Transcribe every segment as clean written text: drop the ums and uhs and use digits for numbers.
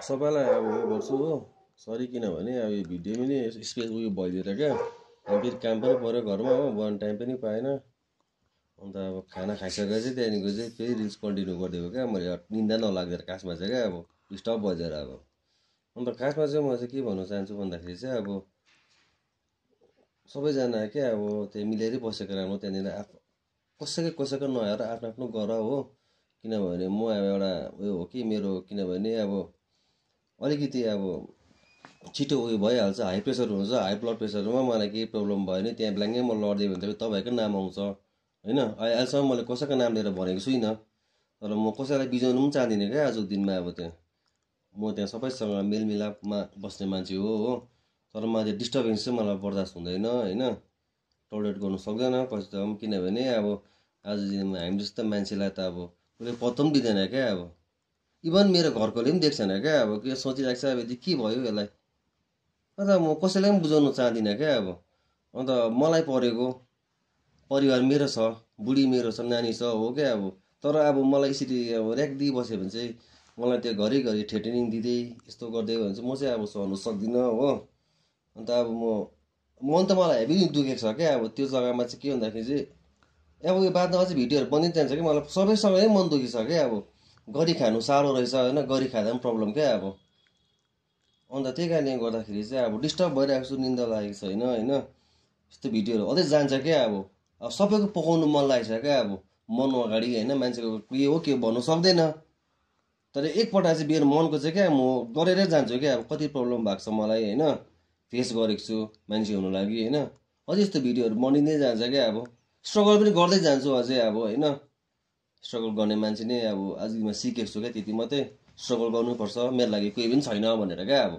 सबैलाई अब उयो गर्छु हो सरी किनभने अब यो भिडियो पनि स्पेस उयो भइदिएर क्या अब फेरि काम पनि पऱ्यो घरमा हो बन टाइम पनि पाएन अन्त अब खाना खाइसकेर चाहिँ त्यहाँदेखिको चाहिँ फेरि रिल्स कन्टिन्यू गरिदिएको क्या मैले निन्दा नलागिदिएर खासमा चाहिँ क्या अब डिस्टर्ब भइदिएर अब अन्त खासमा चाहिँ म चाहिँ के भन्न चाहन्छु भन्दाखेरि चाहिँ अब सबैजना क्या अब त्यहाँ मिलेरै बसेको राम्रो त्यहाँनिर कसैको नआएर आफ्नो आफ्नो गर हो किनभने म अब एउटा उयो हो कि मेरो किनभने अब अलिकति अब छिटो उयो भइहाल्छ हाई प्रेसर हुन्छ हाई ब्लड प्रेसरमा मलाई केही प्रब्लम भयो भने त्यहाँ ब्ल्याङ्कै म लडिदियो भने त तपाईँकै नाम आउँछ होइन अहिलेसम्म मैले कसैको नाम लिएर भनेको छुइनँ तर म कसैलाई बिजाउनु पनि चाहदिनँ क्या आजको दिनमा अब त्यहाँ म त्यहाँ सबैसँग मेलमिलापमा बस्ने मान्छे हो तर मलाई डिस्टर्बेन्स चाहिँ मलाई बर्दास्त हुँदैन होइन टलरेट गर्नु सक्दैन कस्तो पनि किनभने अब आज दिनमा हामी जस्तो मान्छेलाई त अब कुनै पत्तो पनि दिँदैन क्या अब इभन मेरो घरकोले पनि देख्छन् क्या अब के सोचिरहेको छ अब यदि के भयो यसलाई अन्त म कसैलाई पनि बुझाउनु चाहदिनँ क्या अब अन्त मलाई परेको परिवार मेरो छ बुढी मेरो छ नानी छ हो क्या अब तर अब मलाई यसरी अब ऱ्याक दिइबस्यो भने चाहिँ मलाई त्यो घरिघरि थ्रेटनिङ दिँदै यस्तो गर्दै भने चाहिँ म चाहिँ अब सहनु सक्दिनँ हो अन्त अब मन त मलाई हेभी दुखेको छ क्या अब त्यो जग्गामा चाहिँ के भन्दाखेरि चाहिँ अब यो बादमा अझै भिडियोहरू बनिँदै जान्छ कि मलाई सबैसँगै मन दुखिसक्यो क्या अब गरी खानु साह्रो रहेछ होइन गरी खाँदा पनि प्रब्लम क्या अब अन्त त्यही कारणले गर्दाखेरि चाहिँ अब डिस्टर्ब भइरहेको छु निन्दा लागेको छैन होइन यस्तो भिडियोहरू अझै जान्छ क्या अब सबैको पकाउनु मन लागेको छ क्या अब मन अगाडि होइन मान्छेको के हो के भन्नु सक्दैन तर एकपल्ट चाहिँ मेरो मनको चाहिँ क्या म गरेरै जान्छु क्या अब कति प्रब्लम भएको छ मलाई होइन फेस गरेको छु मान्छे हुनु लागि होइन अझै यस्तो भिडियोहरू बनिँदै जान्छ क्या अब स्ट्रगल पनि गर्दै जान्छु अझै अब होइन स्ट्रगल गर्ने मान्छे नै अब आजमा सिकेको छु क्या त्यति मात्रै स्ट्रगल गर्नुपर्छ मेरो लागि कोही पनि छैन भनेर क्या अब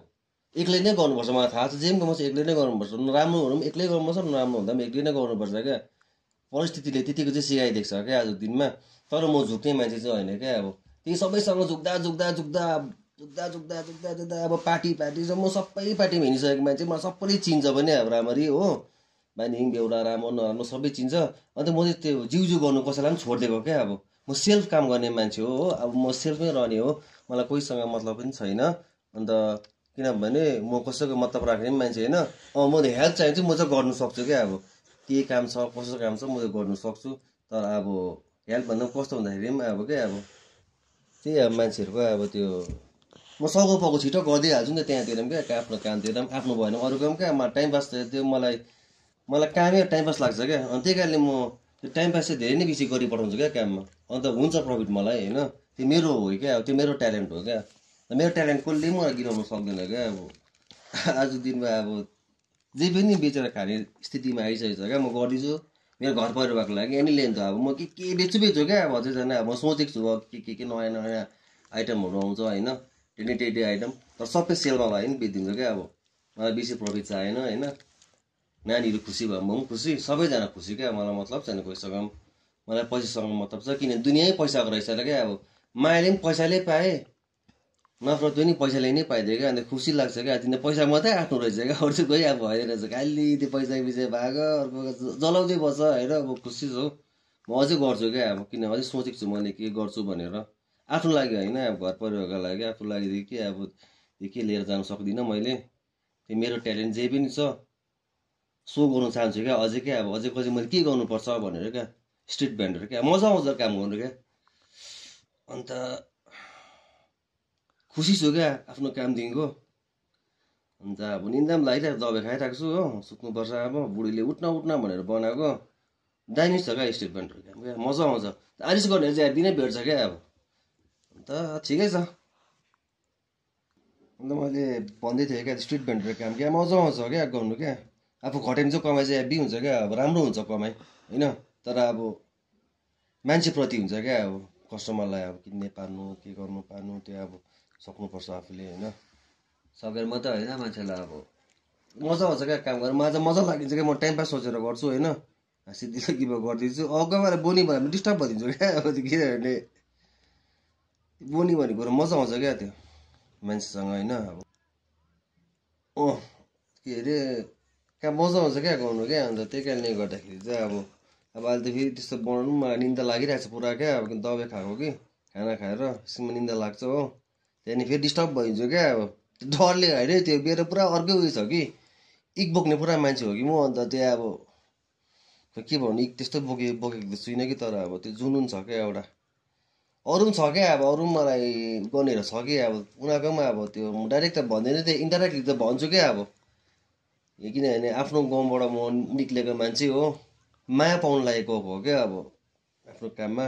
एक्लै नै गर्नुपर्छ मलाई थाहा छ जे पनि गर्नुपर्छ एक्लै नै गर्नुपर्छ राम्रो हुनु पनि एक्लै गर्नुपर्छ नराम्रो हुँदा पनि एक्लै नै गर्नुपर्छ क्या परिस्थितिले त्यतिको चाहिँ सिकाइदिएको छ क्या आजको दिनमा तर म झुक्ने मान्छे चाहिँ होइन क्या अब त्यही सबैसँग झुक्दा अब पार्टीसम्म सबै पार्टीमा हिँडिसकेको मान्छे मलाई सबैले चिन्छ पनि अब राम्ररी हो बानी बेहुला राम्रो नराम्रो सबै चिन्छ अन्त म चाहिँ त्यो जिउजु गर्नु कसैलाई पनि छोडिदिएको क्या अब म सेल्फ काम गर्ने मान्छे हो अब म सेल्फमै रहने हो मलाई कोहीसँग मतलब पनि छैन अन्त किनभने म कसैको मतलब राख्ने पनि मान्छे होइन म हेल्प चाहियो चाहिँ म चाहिँ गर्नु सक्छु क्या अब के काम छ कसो काम छ म चाहिँ गर्नु सक्छु तर अब हेल्प भन्दा कस्तो हुँदाखेरि पनि अब क्या अब त्यही अब मान्छेहरूको अब त्यो म सघाउ पको छिटो गरिदिइहाल्छु नि त त्यहाँतिर पनि क्या आफ्नो कामतिर पनि आफ्नो भएन अरूको पनि क्या टाइम पास त्यो मलाई कामै टाइम पास लाग्छ क्या अनि त्यही कारणले म त्यो टाइम पास चाहिँ धेरै नै बेसी गरिपठाउँछु क्या काममा अन्त हुन्छ प्रफिट मलाई होइन त्यो मेरो हो क्या त्यो मेरो ट्यालेन्ट हो क्या मेरो ट्यालेन्ट कसले मलाई गिराउनु सक्दैन क्या अब आजको दिनमा अब जे पनि बेचेर खाने स्थितिमा आइसकेको छ क्या म गरिदिन्छु मेरो घर परिवारको लागि एनी लेन्थ अब म के बेच्छु क्या अब अझैजना अब म सोचेको छु अब के नयाँ आइटमहरू आउँछ होइन टेडी आइटम तर सबै सेलमा भयो नि बेचिदिन्छु क्या अब मलाई बेसी प्रफिट चाहिएन होइन नानीहरू खुसी भयो म पनि खुसी सबैजना खुसी क्या मलाई मतलब छैन कोहीसँग मलाई पैसासँग मतलब छ किन दुनियाँ पैसाको रहेछ क्या अब मायाले पनि पैसाले पाएँ नफरत पनि पैसाले नै पाइदियो क्या अन्त खुसी लाग्छ क्या तिनीहरू पैसा मात्रै आफ्नो रहेछ क्या अरू चाहिँ कोही अब भएर रहेछ खालि त्यो पैसा भाग अर्को जलाउँदै बस्छ होइन म खुसी छु म अझै गर्छु क्या अब किन अझै सोचेको छु मैले के गर्छु भनेर आफ्नो लागि होइन अब घर परिवारको लागि आफ्नो लागि के अब के लिएर जानु सक्दिनँ मैले त्यो मेरो ट्यालेन्ट जे पनि छ सो गर्नु चाहन्छु क्या अझै क्या अब अझै पछि मैले के गर्नुपर्छ भनेर क्या स्ट्रिट भेन्डर क्या मजा आउँछ काम गर्नु क्या अन्त खुसी छु क्या आफ्नो कामदेखिको अन्त अब निन्दा पनि लागिरहेको दबाई खाइरहेको छु हो सुत्नुपर्छ अब बुढीले उठ्न भनेर बनाएको दामी छ क्या स्ट्रिट भेन्डर काम क्या मजा आउँछ आरिस गर्ने चाहिँ दिनै भेट्छ क्या अब अन्त ठिकै छ अन्त मैले भन्दै थिएँ क्या स्ट्रिट भेन्डर काम क्या मजा आउँछ क्या गर्नु क्या आफू खट्यो चाहिँ कमाइ चाहिँ हेभी हुन्छ क्या अब राम्रो हुन्छ कमाइ होइन तर अब मान्छेप्रति हुन्छ क्या अब कस्टमरलाई अब किन्ने पार्नु के गर्नु पार्नु त्यो अब सक्नुपर्छ आफूले होइन सकेर मात्रै होइन मान्छेलाई अब मजा आउँछ क्या काम गर्नु मजा लागिन्छ क्या म टाइम पास सोचेर गर्छु होइन हाँसिदिलो कि गरिदिन्छु अर्को बेला बोनी भयो भने डिस्टर्ब भइदिन्छु क्या अब त्यो किनभने बोनी भन्ने कुरो मजा आउँछ क्या त्यो मान्छेसँग होइन अब के अरे कहाँ मजा आउँछ क्या गर्नु क्या अन्त त्यही कारणले गर्दाखेरि चाहिँ अब अहिले त फेरि त्यस्तो बनाउनु पनि मलाई निन्दा लागिरहेको छ पुरा क्या अब दबाई खाएको कि खाना खाएर एकछिनमा निन्दा लाग्छ हो त्यहाँदेखि फेरि डिस्टर्ब भइन्छु क्या अब डरले होइन त्यो मेरो पुरा अर्कै उयो छ कि इक बोक्ने पुरा मान्छे हो कि म अन्त त्यहाँ अब के भन्नु इक त्यस्तो बोकेको त छुइनँ कि तर अब त्यो जुनुन छ क्या एउटा अरू पनि छ क्या अब अरू पनि मलाई गर्नेहरू छ कि अब उनीहरूकोमा अब त्यो डाइरेक्ट त भन्दैन त्यो इन्डाइरेक्टली त भन्छु क्या अब किनभने आफ्नो गाउँबाट म निक्लेको मान्छे हो माया पाउनु लागेको हो क्या अब आफ्नो काममा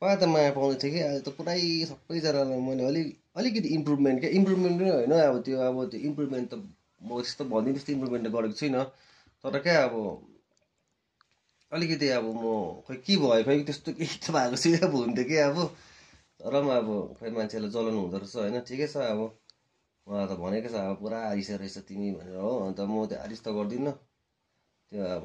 पहिला त माया पाउने थिएँ कि अहिले त पुरै सबैजनालाई मैले अलिकति इम्प्रुभमेन्ट इम्प्रुभमेन्ट पनि होइन अब त्यो इम्प्रुभमेन्ट त म यस्तो भनिदिनु त्यस्तो इम्प्रुभमेन्ट त गरेको छुइनँ तर क्या अब अलिकति अब म खै के भयो खै त्यस्तो केही त भएको छुइनँ अब हुन्थ्यो कि अब तर पनि अब खै मान्छेलाई जलाउनु हुँदो रहेछ होइन ठिकै छ अब मलाई त भनेको छ अब पुरा आरिस रहेछ तिमी भनेर हो अन्त म त्यो आरिस त गर्दिनँ त्यो अब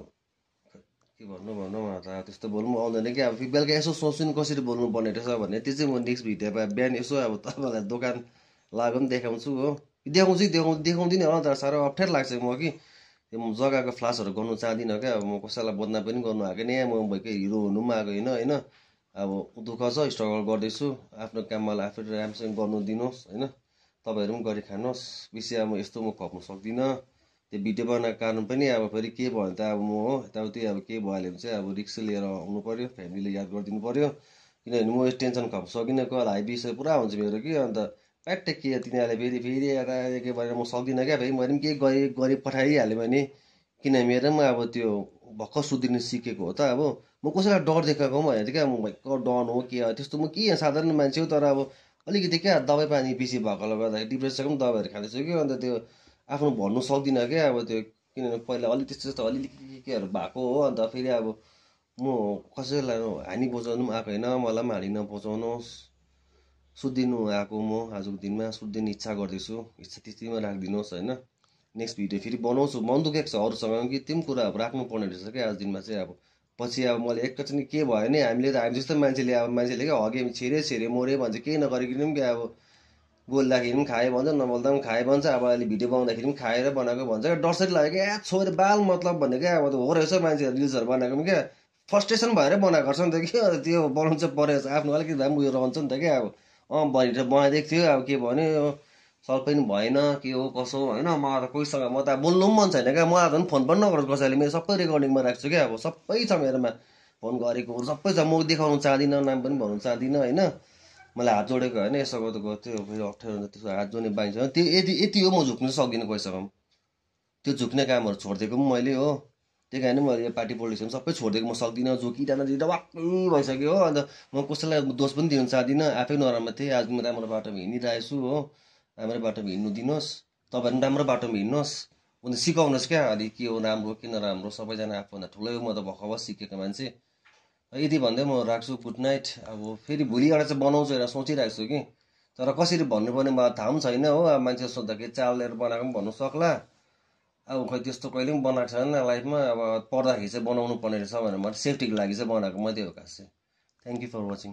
के भन्नु मलाई त त्यस्तो बोल्नु आउँदैन कि अब फेरि बेलुका यसो सोच्छु नि कसरी बोल्नु पर्ने रहेछ भन्ने त्यो चाहिँ म नेक्स्ट भिडियोमा बिहान यसो अब तपाईँलाई दोकान लागेको पनि देखाउँछु हो देखाउँदिनँ होला तर साह्रो अप्ठ्यारो लाग्छ म कि त्यो म जग्गाको फ्लासहरू गर्नु चाहदिनँ क्या अब म कसैलाई बदनाम पनि गर्नु आएको नि म भएकै हिरो हुनु पनि आएको होइन अब दुःख छ स्ट्रगल गर्दैछु आफ्नो काम मलाई आफूले राम्रोसँग गर्नु दिनुहोस् होइन तपाईँहरू पनि गरी खानुहोस् बेसी अब यस्तो म खप्नु सक्दिनँ त्यो भिडियो बनाएको कारण पनि अब फेरि के भयो भने त अब म हो यताउति अब के भइहाल्यो भने चाहिँ अब रिक्स लिएर आउनु पऱ्यो फ्यामिलीले याद गरिदिनु पऱ्यो किनभने म टेन्सन खप्नु सकिनँ कल हाई विषय पुरा हुन्छ मेरो कि अन्त प्याट्टै के तिनीहरूले फेरि यता के भनेर म सक्दिनँ क्या फेरि मैले पनि केही गरी पठाइहालेँ भने किन मेरो पनि अब त्यो भर्खर सुध्रिनु सिकेको हो त अब म कसैलाई डर देखाएको पनि होइन क्या म भयङ्कर डन हो के त्यस्तो म के साधारण मान्छे हो तर अब अलिकति क्या दबाई पानी बेसी भएकोले गर्दाखेरि डिप्रेसनको पनि दबाईहरू खाँदैछु कि अन्त त्यो आफ्नो भन्नु सक्दिनँ क्या अब त्यो किनभने पहिला अलिक त्यस्तो अलिअलि केहरू भएको हो अन्त फेरि अब म कसैलाई हानि बचाउनु पनि आएको होइन मलाई पनि हानि नबचाउनुहोस् सुधिनु आएको म आजको दिनमा सुधिने इच्छा गर्दैछु इच्छा त्यतिमा राखिदिनुहोस् होइन नेक्स्ट भिडियो फेरि बनाउँछु मन दुखेको छ अरूसँग कि त्यो पनि कुराहरू राख्नुपर्ने रहेछ क्या आज दिनमा चाहिँ अब पछि अब मैले एकैचोटि के भयो भने हामीले त हामी जस्तो मान्छेले क्या हग्यो छिरे मऱ्यो भन्छ केही नगरिकन पनि क्या अब बोल्दाखेरि पनि खाए भन्छ नबोल्दा पनि खाए भन्छ अब अहिले भिडियो बनाउँदाखेरि पनि खाएर बनाएको भन्छ क्या डरसरी लाग्यो क्या छोरे बाल मतलब भन्ने क्या अब हो रहेछ मान्छेहरू रिल्सहरू बनाएको पनि क्या फ्रस्ट्रेसन भएर बनाएको रहेछ नि त क्या त्यो बनाउनु चाहिँ परेको छ आफ्नो अलिकति भए पनि उयो रहन्छ नि त क्या अब भनेर बनाइदिएको थियो अब के भन्यो सल्भ पनि भएन के हो कसो होइन मलाई त कोहीसँग म त बोल्नु पनि मन छैन क्या मलाई झन् फोन पनि नगरोस् कसैले मेरो सबै रेकर्डिङमा राख्छु क्या अब सबै छ मेरोमा फोन गरेको सबै छ म देखाउनु चाहदिनँ नाम पनि भन्नु चाहदिनँ होइन मलाई हात जोडेको होइन यसो गर्दा त्यो फेरि अप्ठ्यारो हुन्छ त्यसो हात जोड्ने बाइन्छ त्यो यति हो म झुक्नु सक्दिनँ कोहीसँग त्यो झुक्ने कामहरू छोडिदिएको पनि मैले हो त्यही कारण मैले यो पार्टी पोलिटिक्सहरू सबै छोडिदिएको म सक्दिनँ झुकिँदा वाक्कै भइसक्यो हो अन्त म कसैलाई दोष पनि दिन चाहदिनँ आफै नराम्रो थिएँ आज म राम्रो बाटोमा हिँडिरहेको छु हो राम्रो बाटोमा हिँड्नु दिनुहोस् तपाईँहरू पनि राम्रो बाटोमा हिँड्नुहोस् अन्त सिकाउनुहोस् क्या अलिक के हो राम्रो के नराम्रो सबैजना आफूभन्दा ठुलै हो म त भर्खर सिकेको मान्छे यति भन्दै म राख्छु गुड नाइट अब फेरि भोलि एउटा चाहिँ बनाउँछु एउटा सोचिरहेको छु कि तर कसरी भन्नुपर्ने मलाई थाहा पनि छैन हो अब मान्छे सोद्धाखेरि चाल लिएर बनाएको पनि भन्नु सक्ला अब खै त्यस्तो कहिले पनि बनाएको छैन लाइफमा अब पर्दाखेरि चाहिँ बनाउनु पर्ने रहेछ भनेर म सेफ्टीको लागि चाहिँ बनाएको मात्रै हो खास चाहिँ थ्याङ्क यू फर वाचिङ